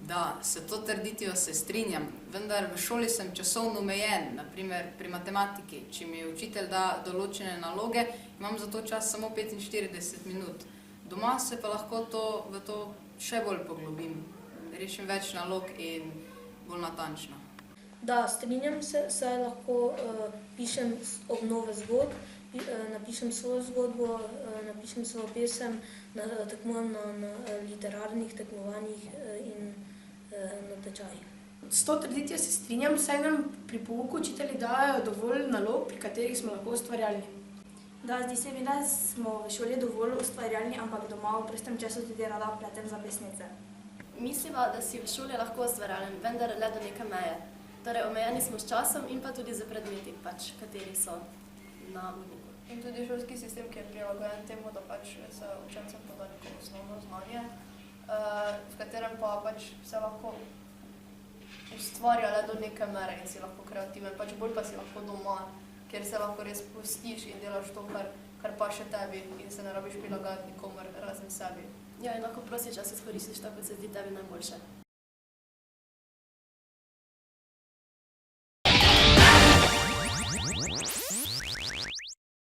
Da, s to trditvijo se strinjam, vendar v šoli sem časovno omejen, na primer pri matematiki. Če mi učitelj da določene naloge, imam za to čas samo 45 minut. Doma se pa lahko v to še bolj poglobim, rešim več nalog in bolj natančno. Da, strinjam se, saj lahko pišem obnove zgodb, napišem svojo zgodbo, napišem svojo pesem, tekmujem na literarnih tekmovanjih in natečajih. S to trditvijo se strinjam, saj nam pri pouku učitelji dajejo dovolj nalog, pri katerih smo lahko ustvarjalni. Da, zdi se mi, da smo v šoli dovolj ustvarjalni, ampak doma v prostem času tudi rada pletem zapestnice. Misliva, da si v šoli lahko ustvarjalen, vendar le do neke meje. Torej, omejeni smo s časom in pa tudi z predmeti, kateri so na urniku. In tudi šolski sistem, ki je prilagojen temu, da se učencem poda neko osnovno znanje, v katerem pa se lahko ustvarja le do neke mere in si lahko kreativen, bolj pa si lahko doma, kjer se lahko res pustiš in delaš to, kar paše tebi in se ne rabiš prilagajati nikomur razen sebi. Ja, in lahko prosti čas izkoristiš tako, kot se zdi tebi najboljše.